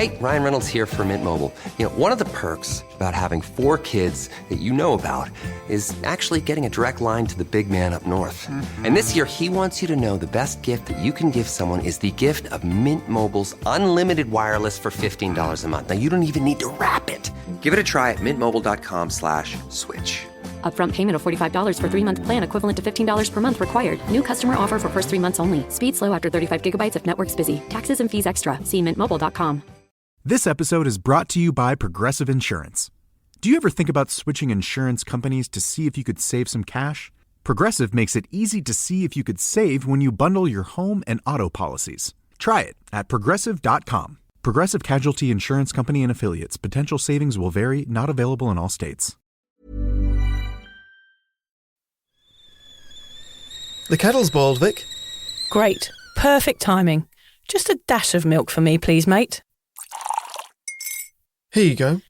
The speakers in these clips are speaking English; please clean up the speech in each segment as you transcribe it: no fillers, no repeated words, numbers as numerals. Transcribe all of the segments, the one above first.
Hey, Ryan Reynolds here for Mint Mobile. You know, one of the perks about having 4 kids that you know about is actually getting a direct line to the big man up north. And this year, he wants you to know the best gift that you can give someone is the gift of Mint Mobile's unlimited wireless for $15 a month. Now, you don't even need to wrap it. Give it a try at mintmobile.com/switch. Upfront payment of $45 for 3-month plan equivalent to $15 per month required. New customer offer for first 3 months only. Speed slow after 35 gigabytes if network's busy. Taxes and fees extra. See mintmobile.com. This episode is brought to you by Progressive Insurance. Do you ever think about switching insurance companies to see if you could save some cash? Progressive makes it easy to see if you could save when you bundle your home and auto policies. Try it at Progressive.com. Progressive Casualty Insurance Company and Affiliates. Potential savings will vary. Not available in all states. The kettle's boiled, Vic. Great. Perfect timing. Just a dash of milk for me, please, mate. Here you go.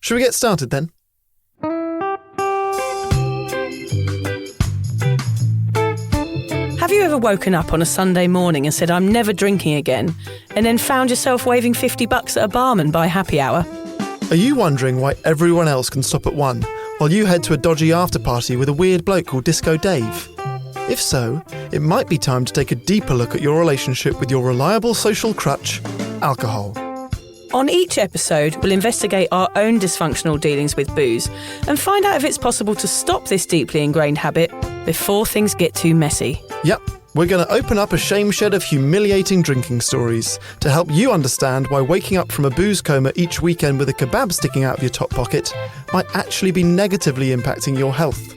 Shall we get started then? Have you ever woken up on a Sunday morning and said, I'm never drinking again, and then found yourself waving $50 at a barman by happy hour? Are you wondering why everyone else can stop at 1 while you head to a dodgy after-party with a weird bloke called Disco Dave? If so, it might be time to take a deeper look at your relationship with your reliable social crutch, alcohol. On each episode, we'll investigate our own dysfunctional dealings with booze and find out if it's possible to stop this deeply ingrained habit before things get too messy. Yep, we're going to open up a shame shed of humiliating drinking stories to help you understand why waking up from a booze coma each weekend with a kebab sticking out of your top pocket might actually be negatively impacting your health.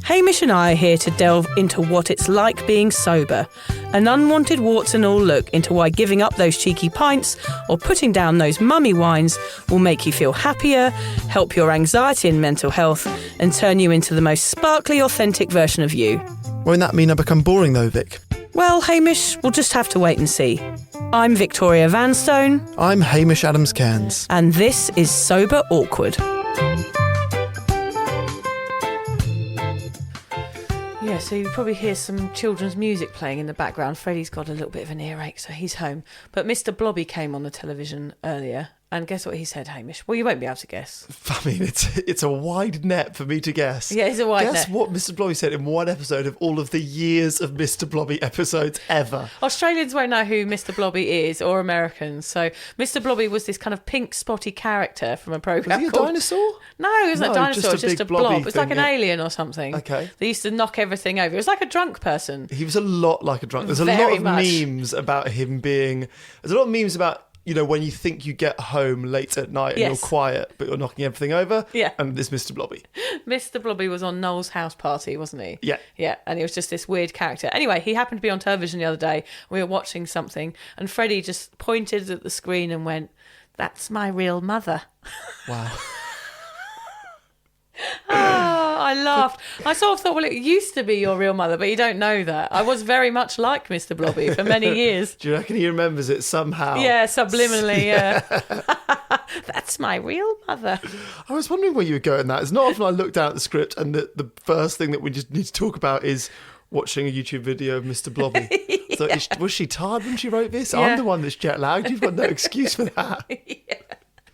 Hamish and I are here to delve into what it's like being sober, an unwanted warts and all look into why giving up those cheeky pints or putting down those mummy wines will make you feel happier, help your anxiety and mental health, and turn you into the most sparkly, authentic version of you. Won't that mean I become boring though, Vic? Well, Hamish, we'll just have to wait and see. I'm Victoria Vanstone. I'm Hamish Adams-Cairns. And this is Sober Awkward. Yeah, so you probably hear some children's music playing in the background. Freddie's got a little bit of an earache, so he's home. But Mr. Blobby came on the television earlier, and guess what he said, Hamish? Well, you won't be able to guess. I mean, it's a wide net for me to guess. Yeah, it's a wide net. Guess what Mr. Blobby said in one episode of all of the years of Mr. Blobby episodes ever. Australians won't know who Mr. Blobby is, or Americans. So Mr. Blobby was this kind of pink spotty character from a programme. Was he a dinosaur? No, it wasn't a dinosaur, it was just a blob. It was like an alien or something. Okay. They used to knock everything over. It was like a drunk person. He was a lot like a drunk. There's a lot of memes about him being... There's a lot of memes about, you know, when you think you get home late at night and you're quiet, but you're knocking everything over. Yeah. And there's Mr. Blobby. Mr. Blobby was on Noel's house party, wasn't he? Yeah. Yeah, and he was just this weird character. Anyway, he happened to be on television the other day. We were watching something, and Freddie just pointed at the screen and went, "That's my real mother." Wow. Oh, I laughed. I sort of thought, well, it used to be your real mother, but you don't know that. I was very much like Mr. Blobby for many years. Do you reckon he remembers it somehow? Yeah, subliminally, yeah. That's my real mother. I was wondering where you were going with that. It's not often I look down at the script and the first thing that we just need to talk about is watching a YouTube video of Mr. Blobby. Yeah. So was she tired when she wrote this? Yeah. I'm the one that's jet lagged. You've got no excuse for that. Yeah.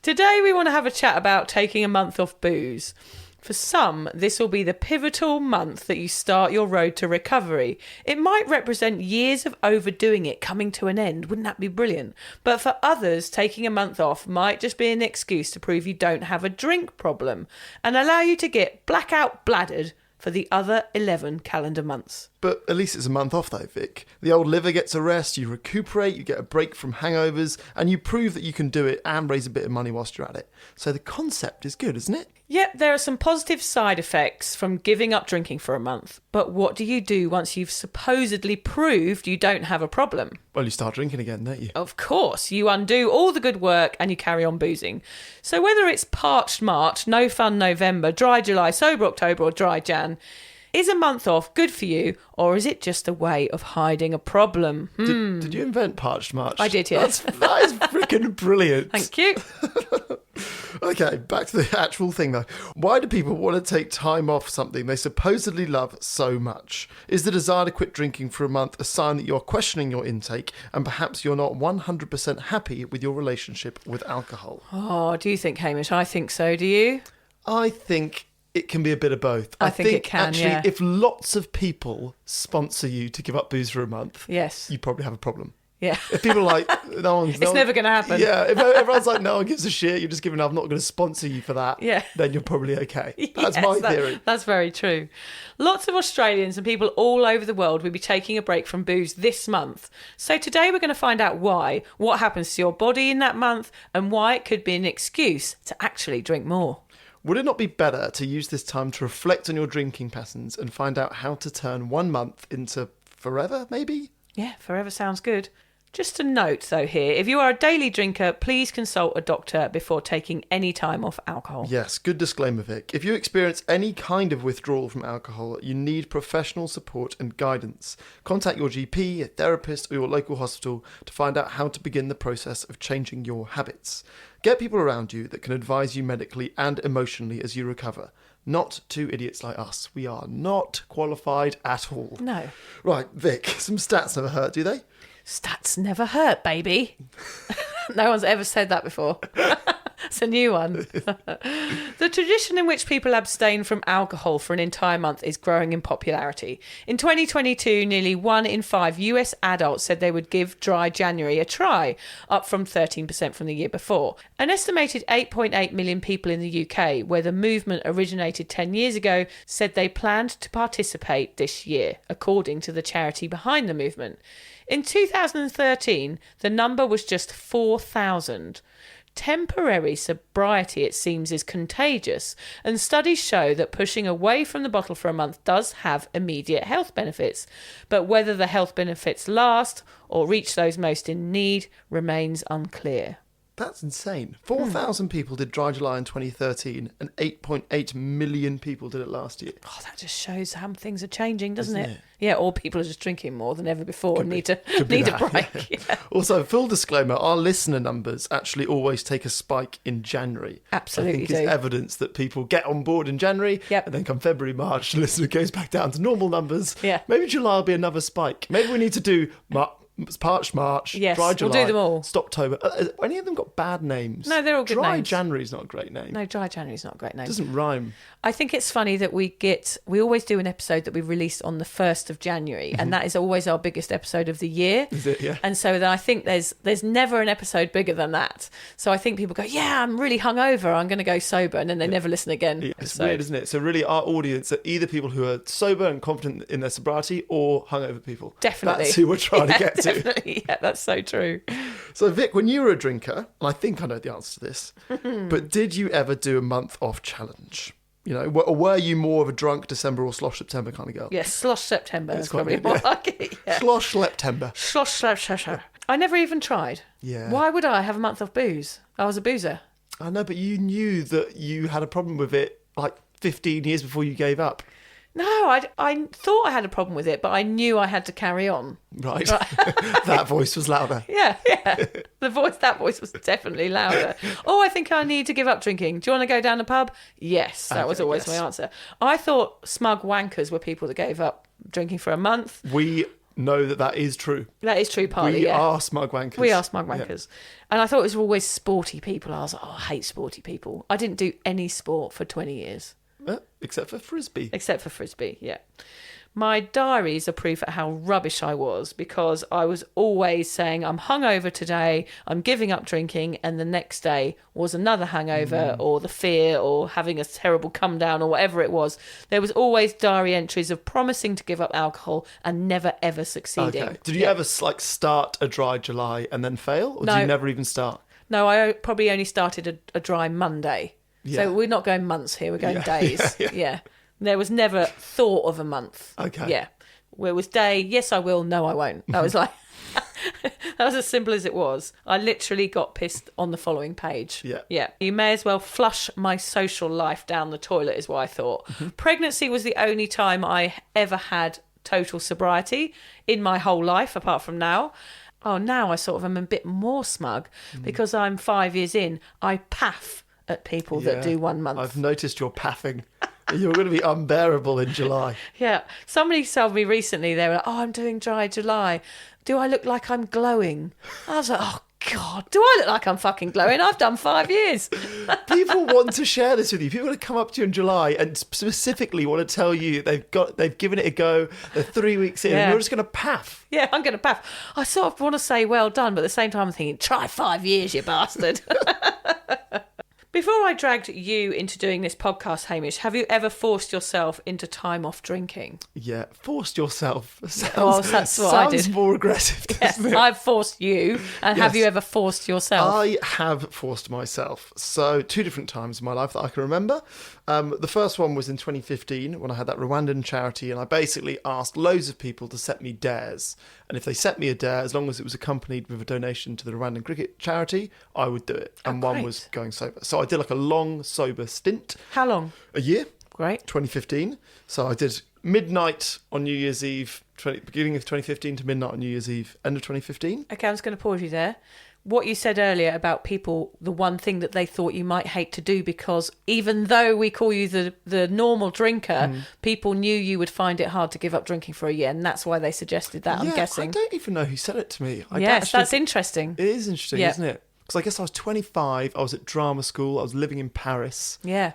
Today we want to have a chat about taking a month off booze. For some, this will be the pivotal month that you start your road to recovery. It might represent years of overdoing it coming to an end. Wouldn't that be brilliant? But for others, taking a month off might just be an excuse to prove you don't have a drink problem and allow you to get blackout bladdered for the other 11 calendar months. But at least it's a month off though, Vic. The old liver gets a rest, you recuperate, you get a break from hangovers, and you prove that you can do it and raise a bit of money whilst you're at it. So the concept is good, isn't it? Yep, there are some positive side effects from giving up drinking for a month. But what do you do once you've supposedly proved you don't have a problem? Well, you start drinking again, don't you? Of course, you undo all the good work and you carry on boozing. So whether it's parched March, no fun November, dry July, sober October or dry Jan, is a month off good for you, or is it just a way of hiding a problem? Did you invent parched March? I did, yes. That is freaking brilliant. Thank you. Okay, back to the actual thing though. Why do people want to take time off something they supposedly love so much? Is the desire to quit drinking for a month a sign that you're questioning your intake and perhaps you're not 100% happy with your relationship with alcohol? Oh, do you think, Hamish? I think so. Do you? I think it can be a bit of both. I think it can, actually, yeah. if lots of people sponsor you to give up booze for a month, Yes. you probably have a problem. Yeah. If people are like, It's never going to happen. Yeah, if everyone's like, no one gives a shit, you're just giving up, I'm not going to sponsor you for that, Yeah. then you're probably okay. That's Yes, my theory. That's very true. Lots of Australians and people all over the world will be taking a break from booze this month. So today we're going to find out why, what happens to your body in that month, and why it could be an excuse to actually drink more. Would it not be better to use this time to reflect on your drinking patterns and find out how to turn 1 month into forever, maybe? Yeah, forever sounds good. Just a note, though, here, if you are a daily drinker, please consult a doctor before taking any time off alcohol. Yes, good disclaimer, Vic. If you experience any kind of withdrawal from alcohol, you need professional support and guidance. Contact your GP, a therapist, or your local hospital to find out how to begin the process of changing your habits. Get people around you that can advise you medically and emotionally as you recover. Not two idiots like us. We are not qualified at all. No. Right, Vic, some stats never hurt, do they? Stats never hurt, baby. No one's ever said that before. It's a new one. The tradition in which people abstain from alcohol for an entire month is growing in popularity. In 2022, nearly 1 in 5 US adults said they would give dry January a try, up from 13% from the year before. An estimated 8.8 million people in the UK, where the movement originated 10 years ago, said they planned to participate this year, according to the charity behind the movement. In 2013, the number was just 4,000. Temporary sobriety, it seems, is contagious, and studies show that pushing away from the bottle for a month does have immediate health benefits. But whether the health benefits last or reach those most in need remains unclear. That's insane. 4,000 people did Dry July in 2013 and 8.8 million people did it last year. Oh, that just shows how things are changing, doesn't Isn't it? it? Yeah, or people are just drinking more than ever before and need Could a be that, break. Yeah. Also, full disclaimer, our listener numbers actually always take a spike in January. Absolutely I think it's do. evidence that people get on board in January, Yep. and then come February, March, the listener goes back down to normal numbers. Yeah. Maybe July will be another spike. Maybe we need to do March, Yes, Dry we'll July, do them all. Stoptober. Any of them got bad names? No, they're all good Dry names. January's not a great name. No, Dry January's not a great name. It doesn't rhyme. I think it's funny that we always do an episode that we release on the 1st of January, and that is always our biggest episode of the year. Is it? Yeah. And so then I think there's never an episode bigger than that. So I think people go, yeah, I'm really hungover, I'm going to go sober, and then they never listen again. Yeah, it's So- weird, isn't it? So really our audience are either people who are sober and confident in their sobriety or hungover people. Definitely. That's who we're trying to get to. Definitely. Yeah, that's so true. So Vic, when you were a drinker, and I think I know the answer to this, but did you ever do a month off challenge? You know, or were you more of a drunk December or slosh September kind of girl? Yes, Slosh September It's is quite probably good, more yeah. like it. Yeah. Slosh September. Slosh. I never even tried. Yeah. Why would I have a month off booze? I was a boozer. I know, but you knew that you had a problem with it like 15 years before you gave up, No, I thought I had a problem with it, but I knew I had to carry on. right? That voice was louder. Yeah. That voice was definitely louder. Oh, I think I need to give up drinking. Do you want to go down the pub? Yes, that was Okay, always yes. my answer. I thought smug wankers were people that gave up drinking for a month. We know that is true. That is true, partly, We yeah. are smug wankers. We are smug Yeah. wankers. And I thought it was always sporty people. I was like, oh, I hate sporty people. I didn't do any sport for 20 years. Except for Frisbee. Except for Frisbee, yeah. My diaries are proof at how rubbish I was, because I was always saying, I'm hungover today, I'm giving up drinking, and the next day was another hangover or the fear or having a terrible come down or whatever it was. There was always diary entries of promising to give up alcohol and never ever succeeding. Okay. Did you Yeah. ever like start a Dry July and then fail, or No. did you never even start? No, I probably only started a dry Monday. Yeah. So we're not going months here, we're going Yeah, days. yeah, Yeah. There was never thought of a month. Okay. Yeah. Where it was day, yes, I will, no, I won't. That was like, that was as simple as it was. I literally got pissed on the following page. Yeah. Yeah. You may as well flush my social life down the toilet, is what I thought. Mm-hmm. Pregnancy was the only time I ever had total sobriety in my whole life, apart from now. Oh, now I sort of am a bit more smug because I'm 5 years in. I paff at people that do 1 month. I've noticed you're paffing. You're going to be unbearable in July. Yeah. Somebody told me recently, they were like, I'm doing dry July. Do I look like I'm glowing? I was like, oh, God, do I look like I'm fucking glowing? I've done 5 years. People want to share this with you. People want to come up to you in July and specifically want to tell you they've given it a go. They're 3 weeks in, and you're just going to paff. Yeah, I'm going to paff. I sort of want to say well done, but at the same time I'm thinking, try 5 years, you bastard. Before I dragged you into doing this podcast, Hamish, have you ever forced yourself into time off drinking? Yeah, forced yourself. Sounds that's what I did. more aggressive, doesn't it? I've forced you, and have you ever forced yourself? I have forced myself. So 2 different times in my life that I can remember. The first one was in 2015 when I had that Rwandan charity, and I basically asked loads of people to set me dares. And if they set me a dare, as long as it was accompanied with a donation to the Rwandan cricket charity, I would do it. And one was going sober. So I did like a long sober stint. How long? A year. Great. 2015. So I did midnight on New Year's Eve, beginning of 2015 to midnight on New Year's Eve, end of 2015. Okay, I'm just going to pause you there. What you said earlier about people, the one thing that they thought you might hate to do, because even though we call you the normal drinker, people knew you would find it hard to give up drinking for a year, and that's why they suggested that, I'm guessing. I don't even know who said it to me. Yes, that's interesting. It is interesting, isn't it? Because I guess I was 25, I was at drama school, I was living in Paris. Yeah.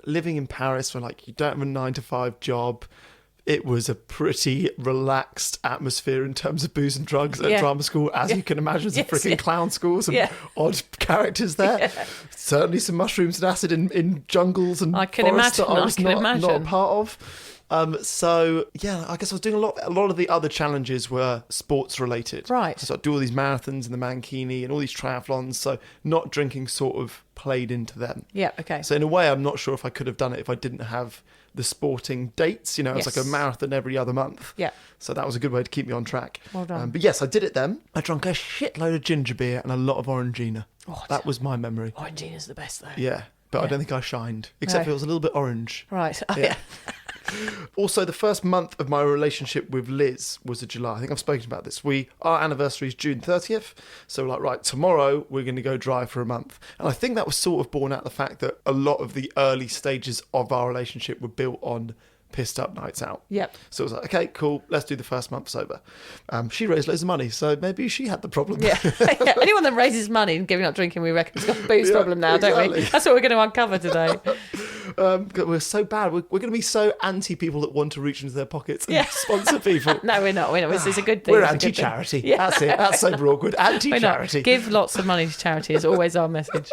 Living in Paris when you don't have a 9-to-5 job. It was a pretty relaxed atmosphere in terms of booze and drugs at drama school, as you can imagine. It's a freaking clown school, some odd characters there. Yeah. Certainly some mushrooms and acid in jungles and forests that I was not a part of. So yeah, I guess I was doing a lot of the other challenges were sports related. Right. So I do all these marathons and the Mankini and all these triathlons. So not drinking sort of played into them. Yeah. Okay. So in a way, I'm not sure if I could have done it if I didn't have the sporting dates. It's like a marathon every other month. Yeah. So that was a good way to keep me on track. Well done. But yes, I did it then. I drank a shitload of ginger beer and a lot of Orangina. Oh, that was my memory. Orangina's the best though. Yeah. But I don't think I shined, except it was a little bit orange. Right. Oh, yeah. Also, the first month of my relationship with Liz was in July. I think I've spoken about this. Our anniversary is June 30th. So we're like, right, tomorrow we're going to go drive for a month. And I think that was sort of born out of the fact that a lot of the early stages of our relationship were built on pissed up nights out. Yep. So it was like, okay, cool, let's do the first month sober. She raised loads of money, so maybe she had the problem. Yeah. Anyone that raises money and giving up drinking, we reckon, has got a booze problem now, don't we? That's what we're going to uncover today. We're so bad. We're going to be so anti people that want to reach into their pockets and sponsor people. No, we're not. This is a good thing. We're anti-charity. Yeah. That's it. That's sober awkward. Anti-charity. Give lots of money to charity is always our message.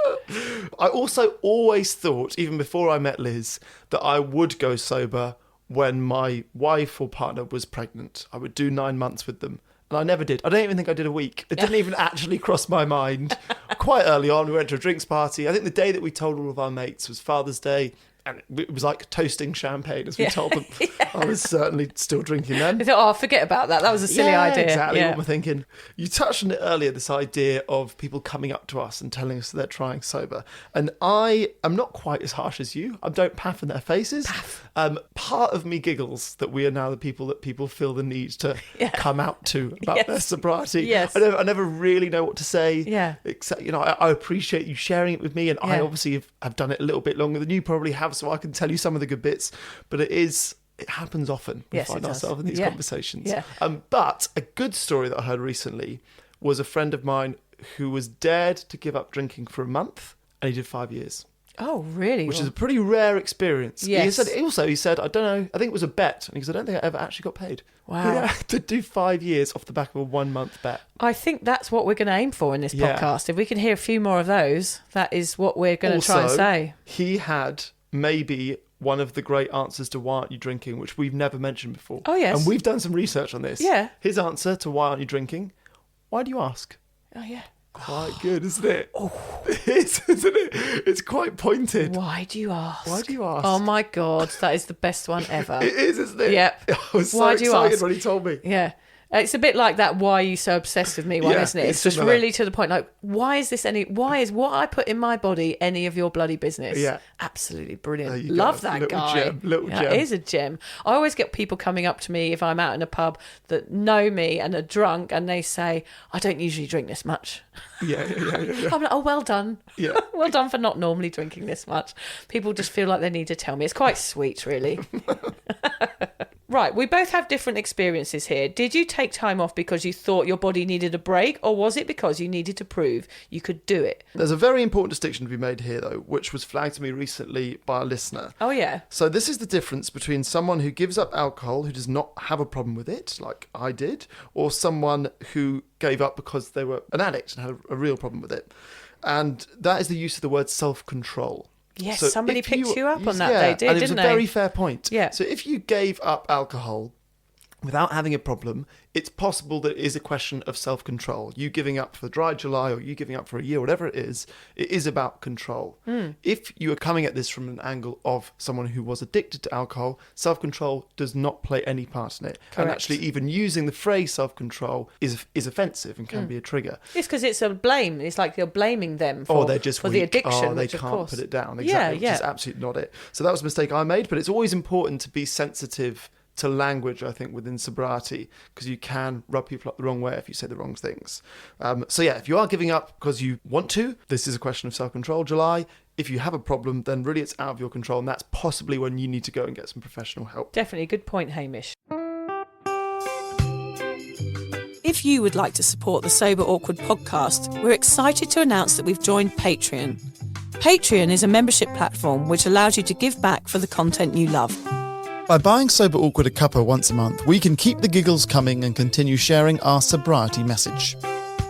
I also always thought, even before I met Liz, that I would go sober when my wife or partner was pregnant. I would do 9 months with them. And I never did. I don't even think I did a week. It didn't even actually cross my mind. Quite early on, we went to a drinks party. I think the day that we told all of our mates was Father's Day. And it was like toasting champagne as we told them. I was certainly still drinking then. I thought, forget about that. That was a silly idea. Exactly what we're thinking. You touched on it earlier, this idea of people coming up to us and telling us that they're trying sober. And I am not quite as harsh as you. I don't paff in their faces. Part of me giggles that we are now the people that people feel the need to come out to about their sobriety. Yes. I never really know what to say. Yeah. Except, I appreciate you sharing it with me. And I obviously have done it a little bit longer than you probably have, so I can tell you some of the good bits, but it happens often. We find ourselves in these conversations. Yeah. But a good story that I heard recently was a friend of mine who was dared to give up drinking for a month, and he did 5 years. Oh, really? Which is a pretty rare experience. Yes. He said, I don't know, I think it was a bet, and he said, I don't think I ever actually got paid. Wow. He had to do 5 years off the back of a 1 month bet. I think that's what we're going to aim for in this podcast. If we can hear a few more of those, that is what we're going to try and say. He had maybe one of the great answers to why aren't you drinking, which we've never mentioned before. Oh, yes. And we've done some research on this. Yeah. His answer to why aren't you drinking, why do you ask? Oh, yeah. Quite good, isn't it? Oh. It is, isn't it? It's quite pointed. Why do you ask? Why do you ask? Oh, my God. That is the best one ever. It is, isn't it? Yep. I was so excited when he told me. Yeah. It's a bit like that "why are you so obsessed with me" one, Yeah, isn't it? It's it's just similar. really to the point. Like, why is what I put in my body any of your bloody business? Yeah. Absolutely brilliant. There you Love go. that Little guy. gem, little Yeah, gem. it is a gem. I always get people coming up to me if I'm out in a pub that know me and are drunk, and they say, "I don't usually drink this much." Yeah. I'm like, "Oh, well done. Yeah. Well done for not normally drinking this much." People just feel like they need to tell me. It's quite sweet, really. Right, we both have different experiences here. Did you take time off because you thought your body needed a break, or was it because you needed to prove you could do it? There's a very important distinction to be made here, though, which was flagged to me recently by a listener. Oh, yeah. So this is the difference between someone who gives up alcohol, who does not have a problem with it, like I did, or someone who gave up because they were an addict and had a real problem with it. And that is the use of the word self-control. Yes, So somebody if picked you up on that, yeah, they did, and it was didn't a they? very fair point. Yeah. So if you gave up alcohol without having a problem, it's possible that it is a question of self-control. You giving up for dry July or you giving up for a year, whatever it is about control. If you are coming at this from an angle of someone who was addicted to alcohol, self-control does not play any part in it. And Correct. actually even using the phrase self-control is offensive and can be a trigger. It's because it's a blame. It's like you're blaming them for, Or they're just for weak. the addiction, They which, of can't course... put it down. Yeah, Exactly, yeah. which is absolutely not it. So that was a mistake I made, but it's always important to be sensitive to language, I think, within sobriety, because you can rub people up the wrong way if you say the wrong things. So yeah, if you are giving up because you want to, this is a question of self-control, July. If you have a problem, then really it's out of your control, and that's possibly when you need to go and get some professional help. Definitely, good point, Hamish. If you would like to support the Sober Awkward podcast, we're excited to announce that we've joined Patreon. Patreon is a membership platform which allows you to give back for the content you love. By buying Sober Awkward a cuppa once a month, we can keep the giggles coming and continue sharing our sobriety message.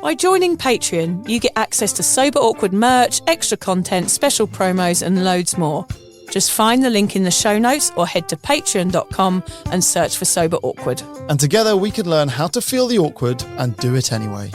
By joining Patreon, you get access to Sober Awkward merch, extra content, special promos and loads more. Just find the link in the show notes or head to patreon.com and search for Sober Awkward. And together we can learn how to feel the awkward and do it anyway.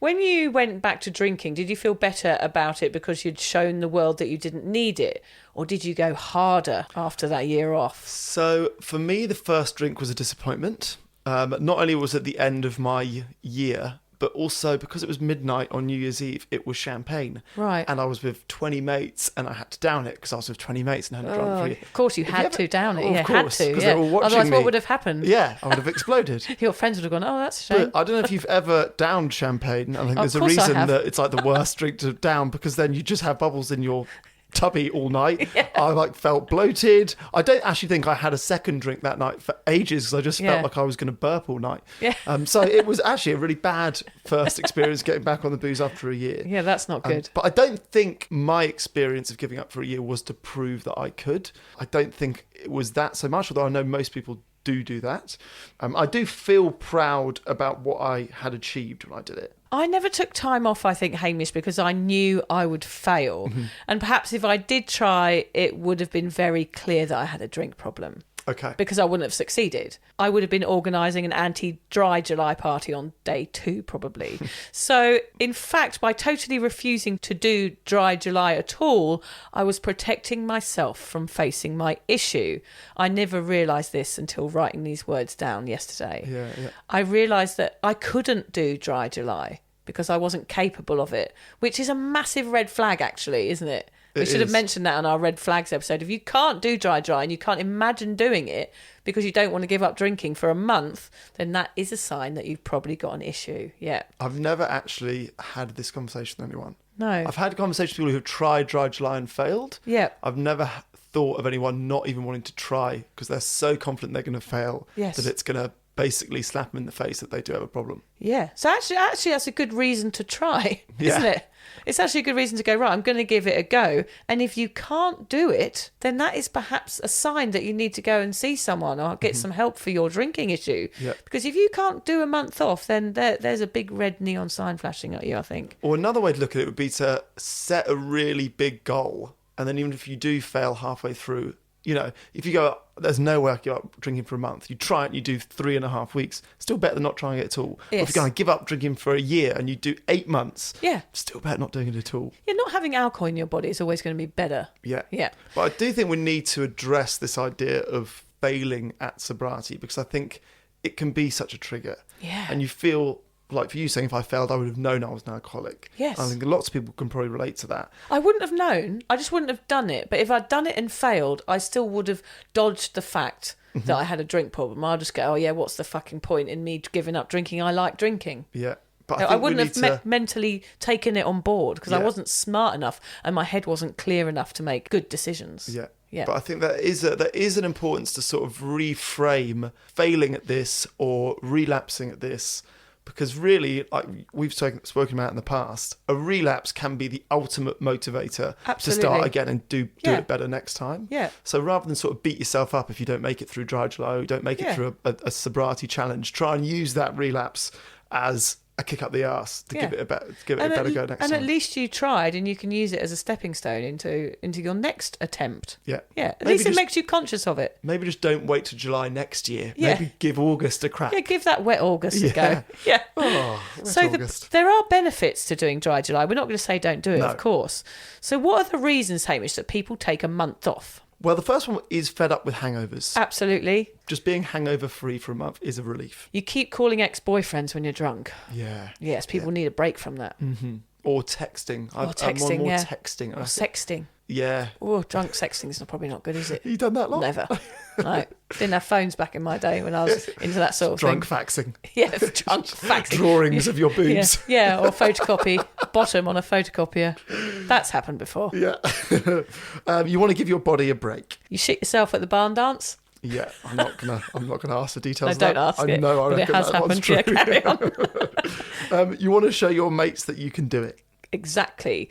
When you went back to drinking, did you feel better about it because you'd shown the world that you didn't need it? Or did you go harder after that year off? So for me, the first drink was a disappointment. Not only was it the end of my year, but also because it was midnight on New Year's Eve, it was champagne. Right. And I was with 20 mates and I had to down it because I was with 20 mates and hadn't drunk for a year. Of course, you Have had ever- to down it. Oh, Yeah, of had course, to. 'cause Yeah. they were watching Otherwise, me. what would have happened? Yeah, I would have exploded. Your friends would have gone, "Oh, that's a shame." But I don't know if you've ever downed champagne. I think Of there's a course I reason have. that it's like the worst drink to down because then you just have bubbles in your tubby all night. I felt bloated. I don't actually think I had a second drink that night for ages because I just Yeah. felt like I was going to burp all night. Yeah. So it was actually a really bad first experience getting back on the booze after a year. Yeah, that's not good. But I don't think my experience of giving up for a year was to prove that I could. I don't think it was that so much, although I know most people do that. I do feel proud about what I had achieved when I did it. I never took time off, I think, Hamish, because I knew I would fail. And perhaps if I did try, it would have been very clear that I had a drink problem. Okay. Because I wouldn't have succeeded. I would have been organising an anti-dry July party on day 2, probably. So, in fact, by totally refusing to do dry July at all, I was protecting myself from facing my issue. I never realised this until writing these words down yesterday. Yeah. I realised that I couldn't do dry July because I wasn't capable of it, which is a massive red flag, actually, isn't it? We should have is. mentioned that on our red flags episode. If you can't do dry and you can't imagine doing it because you don't want to give up drinking for a month, then that is a sign that you've probably got an issue. Yeah. I've never actually had this conversation with anyone. No. I've had conversations with people who've tried dry July and failed. Yeah. I've never thought of anyone not even wanting to try because they're so confident they're going to fail Yes. that it's going to basically slap them in the face that they do have a problem. Yeah. So actually that's a good reason to try, Yeah. isn't it? It's actually a good reason to go, right, I'm going to give it a go. And if you can't do it, then that is perhaps a sign that you need to go and see someone or get some help for your drinking issue. Yeah. Because if you can't do a month off, then there's a big red neon sign flashing at you, I think. Or another way to look at it would be to set a really big goal. And then even if you do fail halfway through, You know, if you go, there's no way I give up drinking for a month. You try it and you do 3.5 weeks. Still better than not trying it at all. Yes. Or if you're going to give up drinking for a year and you do 8 months, Yeah. still better not doing it at all. Yeah, not having alcohol in your body is always going to be better. Yeah. Yeah. But I do think we need to address this idea of failing at sobriety, because I think it can be such a trigger. Yeah. And you feel like, for you saying, if I failed, I would have known I was an alcoholic. Yes. I think lots of people can probably relate to that. I wouldn't have known. I just wouldn't have done it. But if I'd done it and failed, I still would have dodged the fact that I had a drink problem. I'll just go, oh yeah, what's the fucking point in me giving up drinking? I like drinking. Yeah. But I think wouldn't we have need to... mentally taken it on board because I Yeah. wasn't smart enough and my head wasn't clear enough to make good decisions. Yeah. Yeah. But I think there is an importance to sort of reframe failing at this or relapsing at this, because really, like we've spoken about in the past, a relapse can be the ultimate motivator to start Absolutely. again and do Yeah. it better next time. Yeah. So rather than sort of beat yourself up if you don't make it through Dry July or you don't make it Yeah. through a sobriety challenge, try and use that relapse as a kick up the arse to Yeah. give it a better go next and time. at least you tried, and you can use it as a stepping stone into your next attempt. Yeah. Yeah. At Maybe least it just- makes you conscious of it. Maybe just don't wait till July next year. Yeah. Maybe give August a crack. Yeah, give that wet August a Yeah. go. Yeah. Oh, So August. there are benefits to doing Dry July. We're not going to say don't do it, No. of course. So what are the reasons, Hamish, that people take a month off? Well, the first one is fed up with hangovers. Absolutely. Just being hangover free for a month is a relief. You keep calling ex-boyfriends when you're drunk. Yeah. Yes, people need a break from that. Or texting. I'm texting, more yeah. texting. Or sexting. Yeah. Oh, drunk sexting is probably not good, is it? You done that lot? Never. No. Didn't have phones back in my day when I was into that sort of Drunk thing. faxing. Yeah, drunk faxing. Drawings of your Yeah, boobs. yeah, or photocopy, bottom on a photocopier. That's happened before. Yeah. You want to give your body a break. You shit yourself at the barn dance? Yeah, I'm not gonna ask the details. No, of that. don't ask I it. know. I But it reckon has that one's happened. true. Yeah, carry on. You want to show your mates that you can do it. Exactly.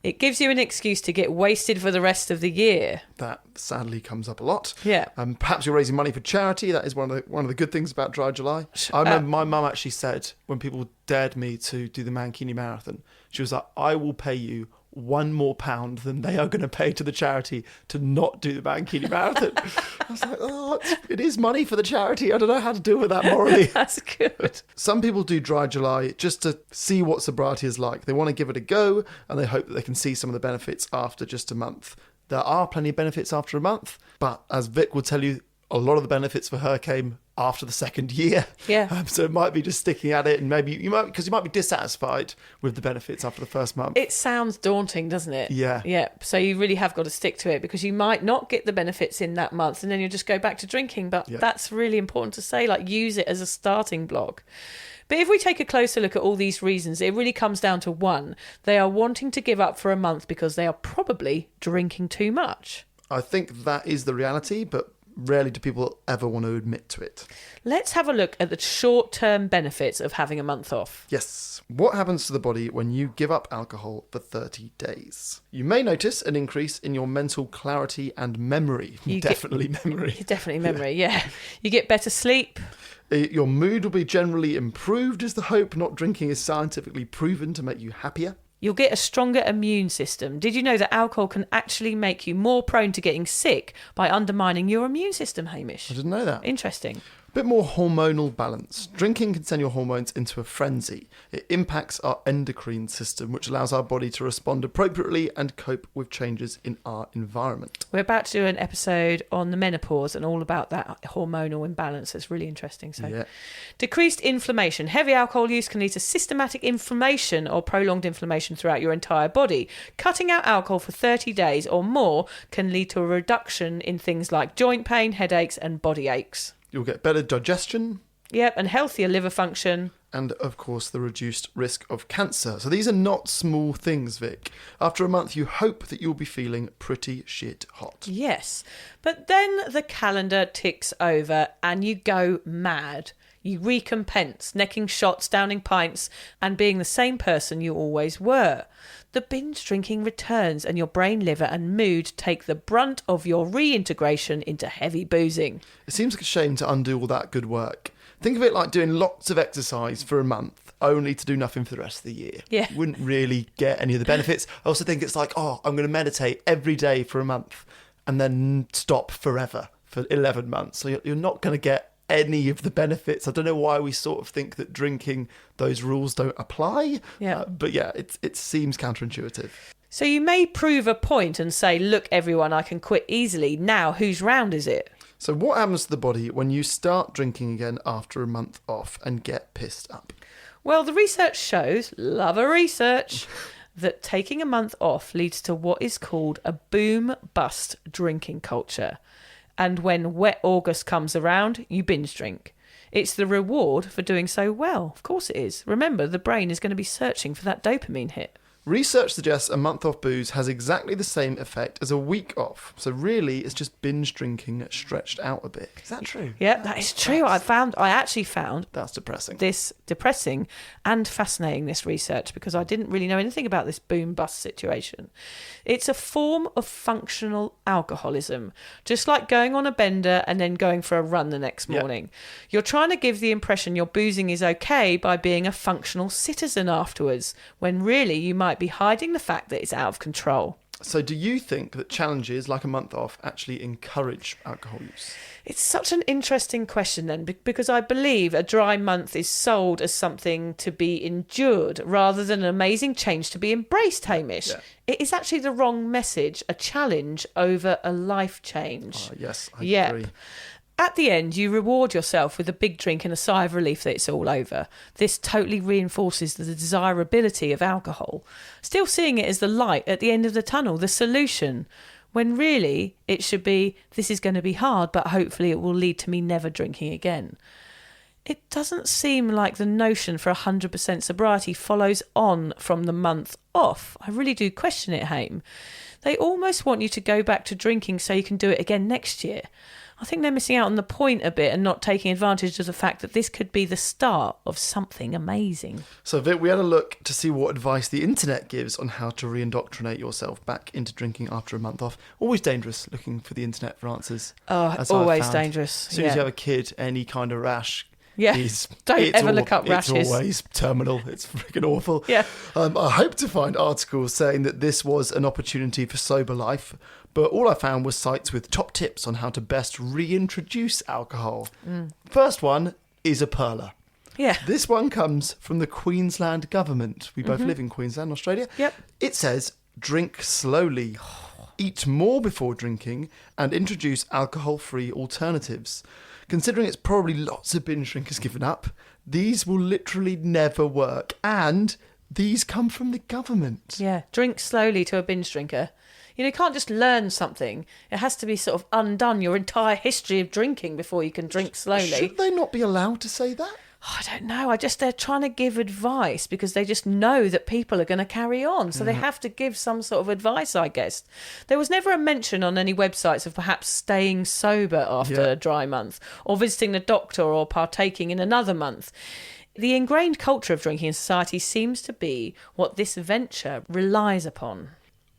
It gives you an excuse to get wasted for the rest of the year. That sadly comes up a lot. Yeah. Perhaps you're raising money for charity. That is one of the good things about Dry July. I remember my mum actually said, when people dared me to do the Mankini Marathon, she was like, I will pay you £1 more than they are going to pay to the charity to not do the Mankini Marathon. I was like, oh, it is money for the charity. I don't know how to deal with that morally. That's good. Some people do Dry July just to see what sobriety is like. They want to give it a go and they hope that they can see some of the benefits after just a month. There are plenty of benefits after a month, but as Vic will tell you, a lot of the benefits for her came after the second year. Yeah. So it might be just sticking at it, and maybe you might be dissatisfied with the benefits after the first month. It sounds daunting, doesn't it? Yeah. Yeah. So you really have got to stick to it because you might not get the benefits in that month and then you'll just go back to drinking. But Yeah. that's really important to say, like use it as a starting block. But if we take a closer look at all these reasons, it really comes down to one. They are wanting to give up for a month because they are probably drinking too much. I think that is the reality, but rarely do people ever want to admit to it. Let's have a look at the short-term benefits of having a month off. Yes. What happens to the body when you give up alcohol for 30 days? You may notice an increase in your mental clarity and memory. Definitely memory. Definitely memory, yeah. You get better sleep. Your mood will be generally improved is the hope. Not drinking is scientifically proven to make you happier. You'll get a stronger immune system. Did you know that alcohol can actually make you more prone to getting sick by undermining your immune system, Hamish? I didn't know that. Interesting. A bit more hormonal balance. Drinking can send your hormones into a frenzy. It impacts our endocrine system, which allows our body to respond appropriately and cope with changes in our environment. We're about to do an episode on the menopause and all about that hormonal imbalance. It's really interesting. So, Yeah. Decreased inflammation. Heavy alcohol use can lead to systematic inflammation or prolonged inflammation throughout your entire body. Cutting out alcohol for 30 days or more can lead to a reduction in things like joint pain, headaches, and body aches. You'll get better digestion Yep, and healthier liver function. and, of course, the reduced risk of cancer. So these are not small things, Vic. After a month, you hope that you'll be feeling pretty shit hot. Yes, but then the calendar ticks over and you go mad. You recompense, necking shots, downing pints, and being the same person you always were. The binge drinking returns and your brain, liver and mood take the brunt of your reintegration into heavy boozing. It seems like a shame to undo all that good work. Think of it like doing lots of exercise for a month, only to do nothing for the rest of the year. Yeah. You wouldn't really get any of the benefits. I also think it's like, I'm going to meditate every day for a month. and then stop forever for 11 months. So you're not going to get any of the benefits. I don't know why we sort of think that drinking, those rules don't apply. Yeah. But yeah, it seems counterintuitive. So you may prove a point and say, look, everyone, I can quit easily. Now, whose round is it? So what happens to the body when you start drinking again after a month off and get pissed up? Well, the research shows, love a research, that taking a month off leads to what is called a boom-bust drinking culture. And when wet August comes around, you binge drink. It's the reward for doing so well. Of course it is. Remember, the brain is going to be searching for that dopamine hit. Research suggests a month off booze has exactly the same effect as a week off. So really, it's just binge drinking stretched out a bit. Is that true? Yeah, that is true. I actually found That's depressing. this depressing and fascinating, this research, because I didn't really know anything about this boom-bust situation. It's a form of functional alcoholism, just like going on a bender and then going for a run the next morning. You're trying to give the impression your boozing is okay by being a functional citizen afterwards, when really you might be hiding the fact that it's out of control. So do you think that challenges like a month off actually encourage alcohol use? It's such an interesting question then, because I believe a dry month is sold as something to be endured rather than an amazing change to be embraced, Hamish. Yeah. It is actually the wrong message, a challenge over a life change. Yes, I Yep. agree. At the end, you reward yourself with a big drink and a sigh of relief that it's all over. This totally reinforces the desirability of alcohol. Still seeing it as the light at the end of the tunnel, the solution, when really it should be, this is going to be hard, but hopefully it will lead to me never drinking again. It doesn't seem like the notion for 100% sobriety follows on from the month off. I really do question it, Haim. They almost want you to go back to drinking so you can do it again next year. I think they're missing out on the point a bit and not taking advantage of the fact that this could be the start of something amazing. So Vic, we had a look to see what advice the internet gives on how to re-indoctrinate yourself back into drinking after a month off. Always dangerous looking for the internet for answers. Oh, as I've always found. dangerous. As soon as you have a kid, any kind of rash Yeah. Don't ever look up rashes. It's always terminal. It's freaking awful. Yeah. I hope to find articles saying that this was an opportunity for sober life, but all I found was sites with top tips on how to best reintroduce alcohol. First one is a perler. Yeah. This one comes from the Queensland government. We both live in Queensland, Australia. Yep. It says, drink slowly, eat more before drinking, and introduce alcohol-free alternatives. Considering it's probably lots of binge drinkers given up, these will literally never work. And these come from the government. Yeah. Drink slowly to a binge drinker. You can't just learn something. It has to be sort of undone your entire history of drinking before you can drink slowly. Should they not be allowed to say that? I don't know. They're trying to give advice because they just know that people are going to carry on. So they have to give some sort of advice, I guess. There was never a mention on any websites of perhaps staying sober after a dry month or visiting the doctor or partaking in another month. The ingrained culture of drinking in society seems to be what this venture relies upon.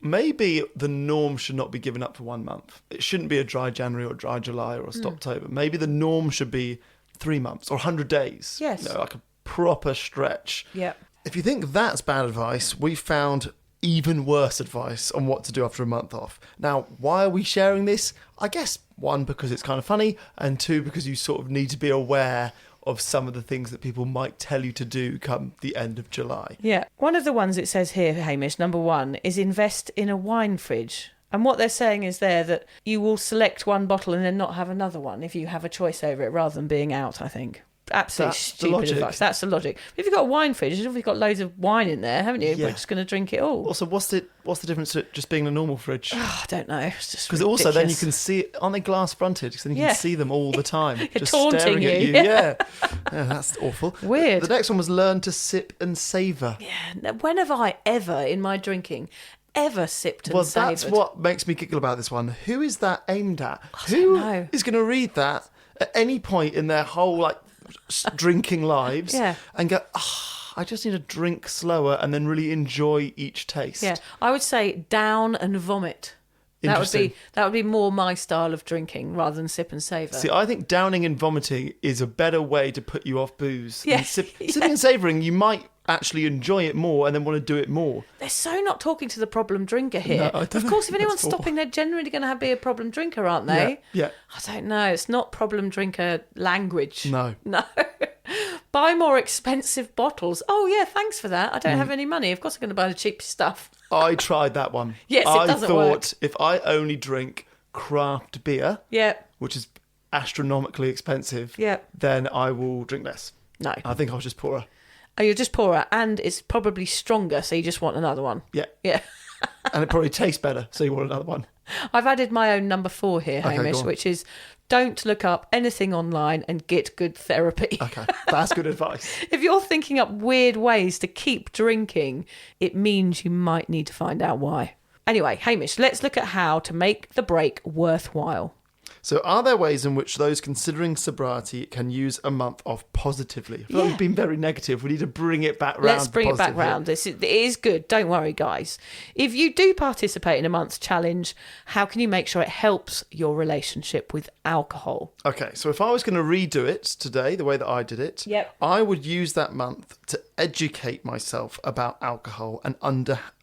Maybe the norm should not be given up for 1 month. It shouldn't be a dry January or dry July or a Stoptober. Maybe the norm should be 3 months or 100 days. Yes. Like a proper stretch. Yeah. If you think that's bad advice, we found even worse advice on what to do after a month off. Now, why are we sharing this? I guess, 1, because it's kind of funny, and 2, because you sort of need to be aware of some of the things that people might tell you to do come the end of July. Yeah. One of the ones it says here, Hamish, number 1, is invest in a wine fridge. And what they're saying is there that you will select one bottle and then not have another one if you have a choice over it rather than being out, I think. Absolutely That's the stupid logic. advice. That's the logic. If you've got a wine fridge, you've got loads of wine in there, haven't you? Yeah. We're just going to drink it all. Also, what's the difference to it just being a normal fridge? Oh, I don't know. It's just Because also then you ridiculous. can see it, aren't they glass fronted? Because then you Yeah. can see them all the time. just taunting staring at you. you. Yeah. Yeah, that's awful. Weird. The next one was learn to sip and savour. Yeah. Now, when have I ever, in my drinking, ever sipped and Well, savoured? that's what makes me giggle about this one. Who is that aimed at? don't Who know. is going to read that at any point in their whole drinking lives Yeah. and go, I just need to drink slower and then really enjoy each taste? Yeah. I would say down and vomit. That would be more my style of drinking rather than sip and savour. See, I think downing and vomiting is a better way to put you off booze. Yeah, And sipping and savouring, you might actually enjoy it more and then want to do it more. They're so not talking to the problem drinker here. No, I don't of know course, if what anyone's that's for. stopping, they're generally going to be a problem drinker, aren't they? Yeah. I don't know. It's not problem drinker language. No. No. Buy more expensive bottles. Oh, yeah, thanks for that. I don't have any money. Of course I'm going to buy the cheapest stuff. I tried that one. Yes, it I doesn't thought work. if I only drink craft beer, Yeah. which is astronomically expensive, Yeah. then I will drink less. No. I think I was just poorer. Oh, you're just poorer, and it's probably stronger, so you just want another one. Yeah. Yeah. And it probably tastes better, so you want another one. I've added my own number 4 here, Okay, Hamish, go on. which is don't look up anything online and get good therapy. Okay, that's good advice. If you're thinking up weird ways to keep drinking, it means you might need to find out why. Anyway, Hamish, let's look at how to make the break worthwhile. So are there ways in which those considering sobriety can use a month off positively? I feel like we've been very negative. We need to bring it back round. Let's bring it back positive here. round. It is good. Don't worry, guys. If you do participate in a month's challenge, how can you make sure it helps your relationship with alcohol? Okay, so if I was going to redo it today, the way that I did it, Yep. I would use that month to educate myself about alcohol and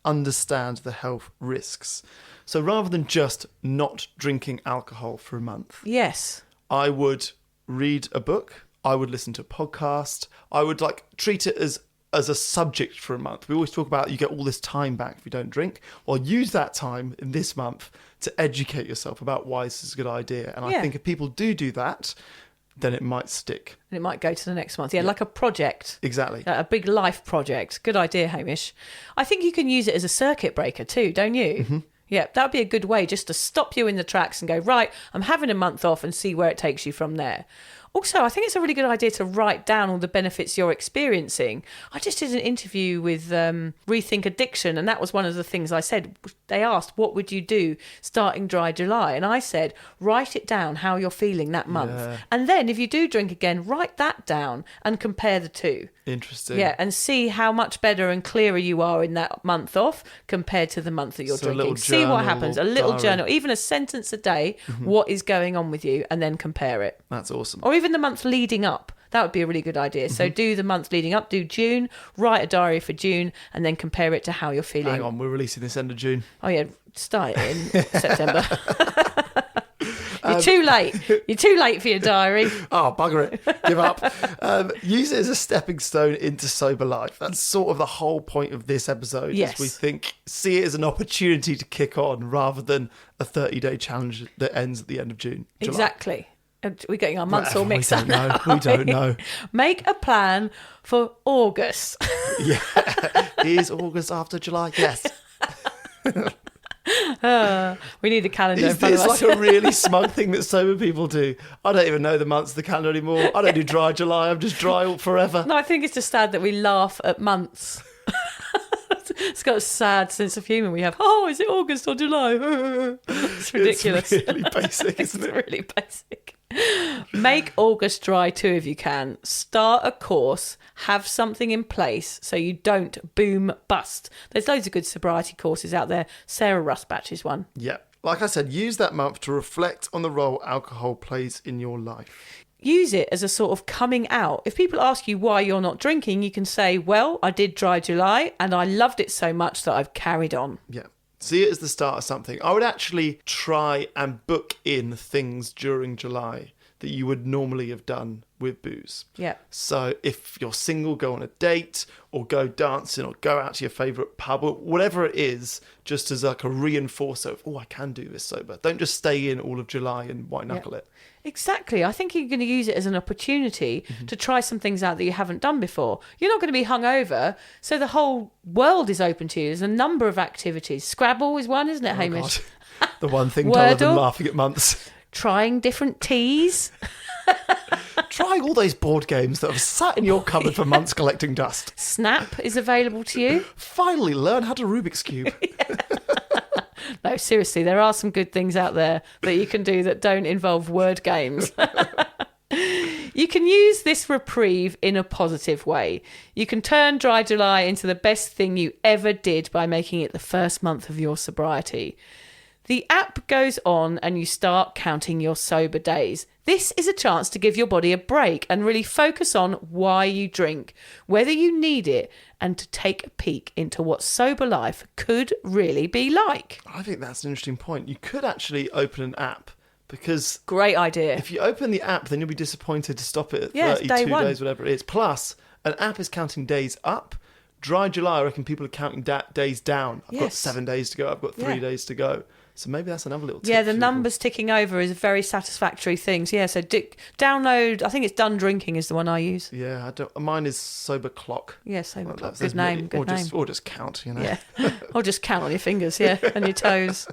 understand the health risks. So rather than just not drinking alcohol for a month, Yes. I would read a book, I would listen to a podcast, I would treat it as a subject for a month. We always talk about you get all this time back if you don't drink. Well, use that time in this month to educate yourself about why this is a good idea. And I Yeah. think if people do that, then it might stick. And it might go to the next month. Yeah, like a project. Exactly. A big life project. Good idea, Hamish. I think you can use it as a circuit breaker too, don't you? Mm-hmm. Yeah, that would be a good way just to stop you in the tracks and go, right, I'm having a month off and see where it takes you from there. Also, I think it's a really good idea to write down all the benefits you're experiencing. I just did an interview with Rethink Addiction, and that was one of the things I said. They asked, what would you do starting Dry July? And I said, write it down how you're feeling that month. Yeah. And then if you do drink again, write that down and compare the two. Interesting. Yeah, and see how much better and clearer you are in that month off compared to the month that you're So a drinking. little See what journal happens. or A little diary. journal, even a sentence a day, what is going on with you, and then compare it. That's awesome. Or even the month leading up. That would be a really good idea. So Mm-hmm. do the month leading up, do June, write a diary for June, and then compare it to how you're feeling. Hang on, we're releasing this end of June. Oh, yeah, start it in September. You're too late. You're too late for your diary. Oh, bugger it. Give up. Use it as a stepping stone into sober life. That's sort of the whole point of this episode. Yes. Is we see it as an opportunity to kick on rather than a 30-day challenge that ends at the end of June. July. Exactly. We're getting our months all Whatever, mixed up. We don't know. Make a plan for August. Yeah. Is August after July? Yes. We need a calendar in Is front of this us. like a really smug thing that sober people do? I don't even know the months of the calendar anymore. I don't do dry July. I'm just dry all forever. No, I think it's just sad that we laugh at months. It's got a sad sense of humour we have. Oh, is it August or July? It's ridiculous. It's really basic, It's isn't it? really basic. Make August dry too if you can. Start a course. Have something in place so you don't boom bust. There's loads of good sobriety courses out there. Sarah Rustbatch is one. Yeah. Like I said, use that month to reflect on the role alcohol plays in your life. Use it as a sort of coming out. If people ask you why you're not drinking, you can say, well, I did Dry July and I loved it so much that I've carried on. Yeah. See it as the start of something. I would actually try and book in things during July that you would normally have done with booze. Yeah. So if you're single, go on a date or go dancing or go out to your favourite pub or whatever it is, just as like a reinforcer of, oh, I can do this sober. Don't just stay in all of July and white knuckle it. Exactly. I think you're going to use it as an opportunity to try some things out that you haven't done before. You're not going to be hungover, so the whole world is open to you. There's a number of activities. Scrabble is one, isn't it, Hamish? God. The one thing duller than Wordle. laughing at months. Trying different teas. Trying all those board games that have sat in your cupboard for months collecting dust. Snap is available to you. Finally learn how to Rubik's Cube. No, seriously, there are some good things out there that you can do that don't involve word games. You can use this reprieve in a positive way. You can turn Dry July into the best thing you ever did by making it the first month of your sobriety. The app goes on and you start counting your sober days. This is a chance to give your body a break and really focus on why you drink, whether you need it, and to take a peek into what sober life could really be like. I think that's an interesting point. You could actually open an app, because Great idea. if you open the app, then you'll be disappointed to stop it at Yeah, it's 32 day one. days, whatever it is. Plus, an app is counting days up. Dry July, I reckon people are counting days down. I've got Yes. 7 days to go. I've got 3 Yeah. days to go. So maybe that's another little tip. Yeah, the for you. numbers ticking over is a very satisfactory thing. So, yeah, so download, I think it's Done Drinking is the one I use. Yeah, mine is Sober Clock. Yeah, Sober Well, Clock. that's Good name, really- good name. Or just count, you know. Yeah. Or just count on your fingers, yeah, and your toes.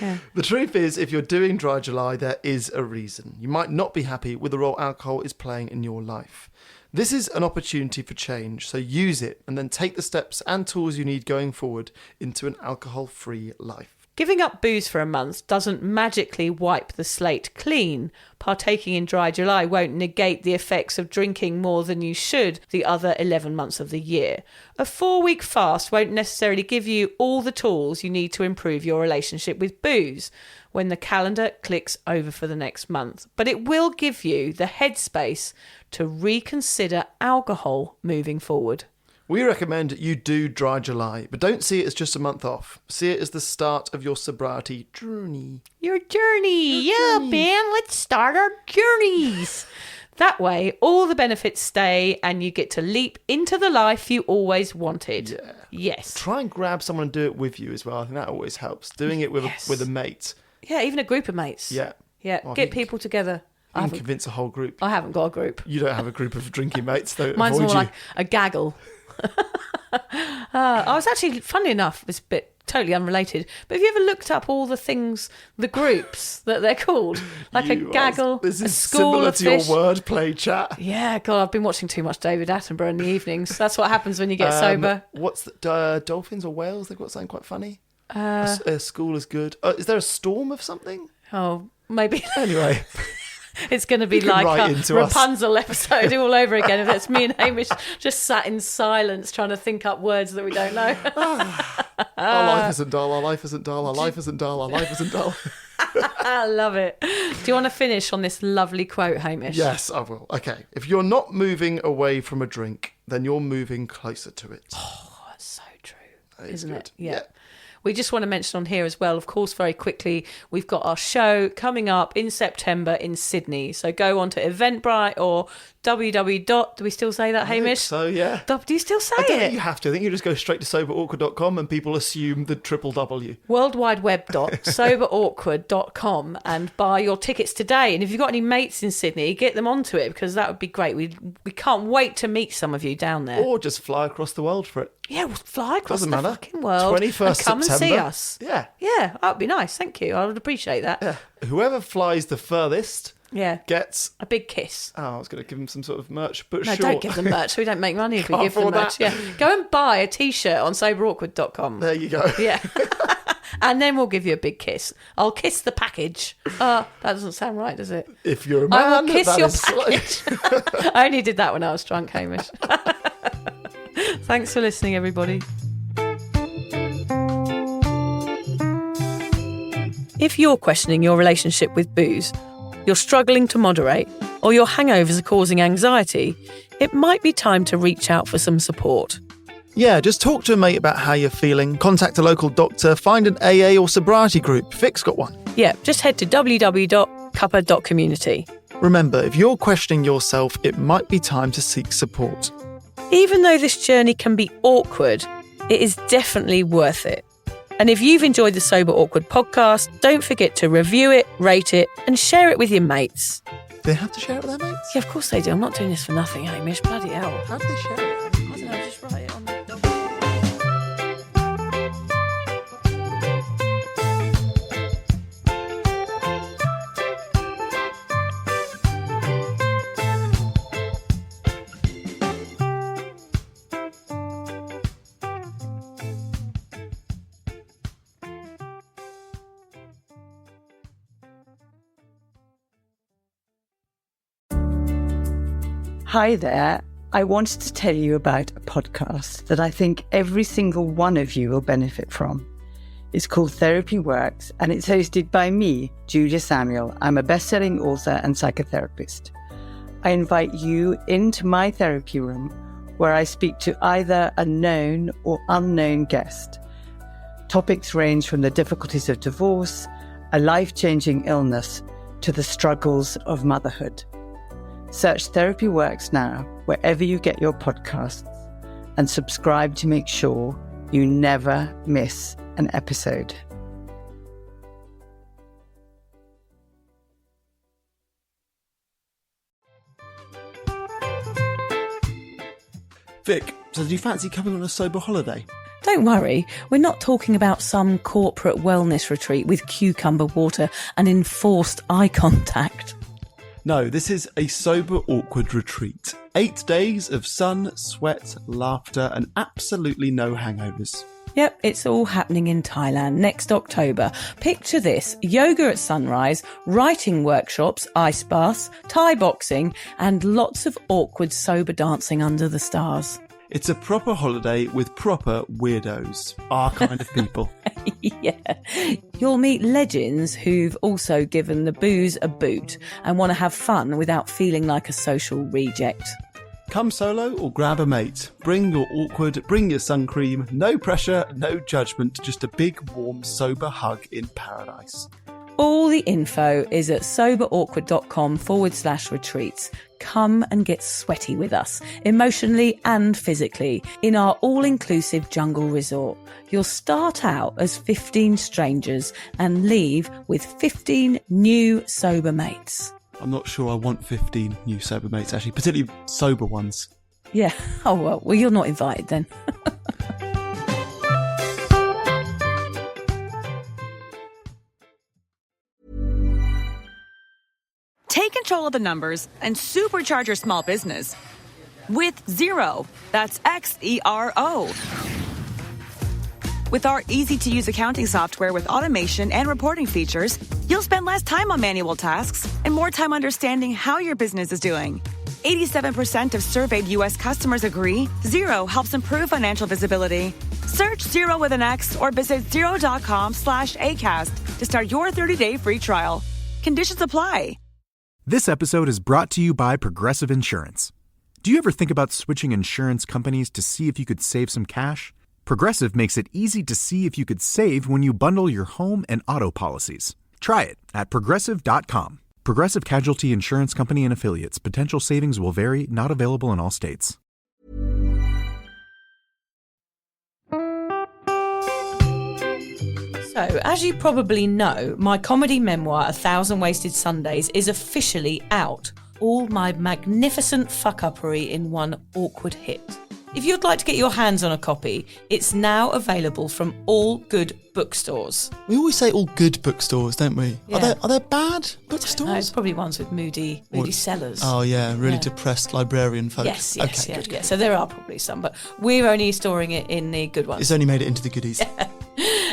Yeah. The truth is, if you're doing Dry July, there is a reason. You might not be happy with the role alcohol is playing in your life. This is an opportunity for change, so use it and then take the steps and tools you need going forward into an alcohol-free life. Giving up booze for a month doesn't magically wipe the slate clean. Partaking in Dry July won't negate the effects of drinking more than you should the other 11 months of the year. A 4-week fast won't necessarily give you all the tools you need to improve your relationship with booze when the calendar clicks over for the next month. But it will give you the headspace to reconsider alcohol moving forward. We recommend you do Dry July, but don't see it as just a month off. See it as the start of your sobriety journey. Your journey. Yeah, man, let's start our journeys. That way, all the benefits stay and you get to leap into the life you always wanted. Yeah. Yes. Try and grab someone and do it with you as well. I think that always helps. Doing it with Yes. with a mate. Yeah, even a group of mates. Yeah. Yeah, Well, I get think people together. You can convince a whole group. I haven't got a group. You don't have a group of drinking mates, though. Mine's avoid more you. like a gaggle. I was actually, funny enough, this bit totally unrelated, but have you ever looked up all the things, the groups that they're called? Like a gaggle, This a is school similar of to your fish. wordplay chat. Yeah, God, I've been watching too much David Attenborough in the evenings. That's what happens when you get sober. What's the dolphins or whales? They've got something quite funny. A school is good. Is there a storm of something? Oh, maybe Anyway, it's going to be You can like write a into us. Rapunzel episode all over again. If it's me and Hamish just sat in silence trying to think up words that we don't know. our life isn't dull. Our life isn't dull. Our life isn't dull. Our life isn't dull. I love it. Do you want to finish on this lovely quote, Hamish? Yes, I will. Okay. If you're not moving away from a drink, then you're moving closer to it. That's so true, That is isn't good. it? Yeah. We just want to mention on here as well, of course, very quickly, we've got our show coming up in September in Sydney. So go on to Eventbrite or www. Do we still say that, Hamish? So, yeah. Do you still say I don't it? think you have to. I think you just go straight to soberawkward.com and people assume the triple W. worldwideweb.soberawkward.com and buy your tickets today. And if you've got any mates in Sydney, get them onto it because that would be great. We can't wait to meet some of you down there. Or just fly across the world for it. Yeah, we'll fly across Doesn't the matter. fucking world 21st and come September. and see us. Yeah. Yeah, that would be nice. Thank you. I would appreciate that. Yeah. Whoever flies the furthest Yeah. gets... A big kiss. Oh, I was going to give them some sort of merch, but No, sure. don't give them merch. We don't make money if we Can't give them afford merch. that. Yeah. Go and buy a T-shirt on soberawkward.com. There you go. Yeah. And then we'll give you a big kiss. I'll kiss the package. That doesn't sound right, does it? If you're a man, I will kiss that your is- package. I only did that when I was drunk, Hamish. Thanks for listening, everybody. If you're questioning your relationship with booze, you're struggling to moderate, or your hangovers are causing anxiety, it might be time to reach out for some support. Yeah, just talk to a mate about how you're feeling, contact a local doctor, find an AA or sobriety group. Vic's got one. Yeah, just head to www.cuppa.community. Remember, if you're questioning yourself, it might be time to seek support. Even though this journey can be awkward, it is definitely worth it. And if you've enjoyed the Sober Awkward podcast, don't forget to review it, rate it, and share it with your mates. They have to share it with their mates? Yeah, of course they do. I'm not doing this for nothing, Hamish. Bloody hell. How do they share it? I don't know, just write it on the document. Hi there. I wanted to tell you about a podcast that I think every single one of you will benefit from. It's called Therapy Works, and it's hosted by me, Julia Samuel. I'm a best-selling author and psychotherapist. I invite you into my therapy room where I speak to either a known or unknown guest. Topics range from the difficulties of divorce, a life-changing illness, to the struggles of motherhood. Search Therapy Works now wherever you get your podcasts and subscribe to make sure you never miss an episode. Vic, so do you fancy coming on a sober holiday? Don't worry, we're not talking about some corporate wellness retreat with cucumber water and enforced eye contact. No, this is a sober awkward retreat. 8 days of sun, sweat, laughter and absolutely no hangovers. Yep, it's all happening in Thailand next October. Picture this: yoga at sunrise, writing workshops, ice baths, Thai boxing and lots of awkward sober dancing under the stars. It's a proper holiday with proper weirdos. Our kind of people. Yeah. You'll meet legends who've also given the booze a boot and want to have fun without feeling like a social reject. Come solo or grab a mate. Bring your awkward, bring your sun cream. No pressure, no judgment, just a big, warm, sober hug in paradise. All the info is at soberawkward.com/retreats. Come and get sweaty with us, emotionally and physically, in our all-inclusive jungle resort. You'll start out as 15 strangers and leave with 15 new sober mates. I'm not sure I want 15 new sober mates, actually, particularly sober ones. Yeah. Oh, well, you're not invited then. Take control of the numbers and supercharge your small business with Xero. That's Xero. With our easy-to-use accounting software with automation and reporting features, you'll spend less time on manual tasks and more time understanding how your business is doing. 87% of surveyed U.S. customers agree Xero helps improve financial visibility. Search Xero with an X or visit Xero.com/ACAST to start your 30-day free trial. Conditions apply. This episode is brought to you by Progressive Insurance. Do you ever think about switching insurance companies to see if you could save some cash? Progressive makes it easy to see if you could save when you bundle your home and auto policies. Try it at Progressive.com. Progressive Casualty Insurance Company and Affiliates. Potential savings will vary, not available in all states. So, as you probably know, my comedy memoir, 1,000 Wasted Sundays, is officially out. All my magnificent fuck-uppery in one awkward hit. If you'd like to get your hands on a copy, it's now available from all good bookstores. We always say all good bookstores, don't we? Yeah. Are there bad bookstores? No, it's probably ones with moody sellers. Oh yeah, really depressed librarian folk. Yes, Okay, yeah, good. yeah. So there are probably some, but we're only storing it in the good ones. It's only made it into the goodies.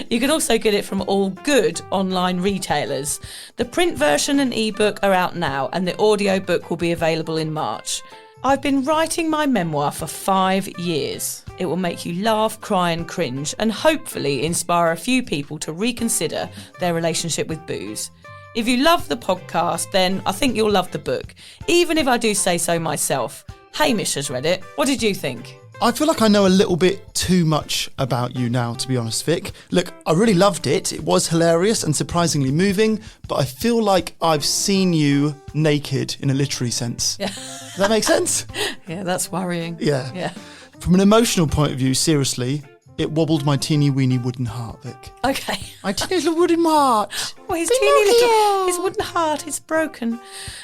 You can also get it from all good online retailers. The print version and ebook are out now, and the audiobook will be available in March. I've been writing my memoir for 5 years. It will make you laugh, cry and cringe, and hopefully inspire a few people to reconsider their relationship with booze. If you love the podcast, then I think you'll love the book, even if I do say so myself. Hamish has read it. What did you think? I feel like I know a little bit too much about you now, to be honest, Vic. Look, I really loved it. It was hilarious and surprisingly moving, but I feel like I've seen you naked in a literary sense. Yeah. Does that make sense? Yeah, that's worrying. Yeah. From an emotional point of view, seriously, it wobbled my teeny weeny wooden heart, Vic. Okay. My teeny little wooden heart. Well, his wooden heart is broken.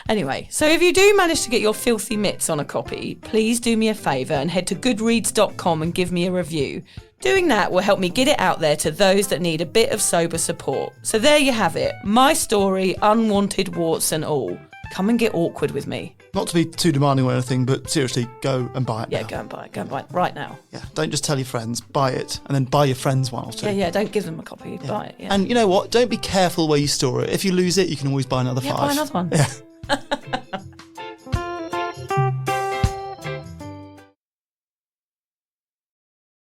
Anyway, so if you do manage to get your filthy mitts on a copy, please do me a favour and head to goodreads.com and give me a review. Doing that will help me get it out there to those that need a bit of sober support. So there you have it. My story, unwanted warts and all. Come and get awkward with me. Not to be too demanding or anything, but seriously, go and buy it now. Go and buy it right now. Yeah, don't just tell your friends, buy it, and then buy your friends one or two. Yeah, don't give them a copy, buy it. Yeah. And you know what? Don't be careful where you store it. If you lose it, you can always buy another 5. Buy another one. Yeah.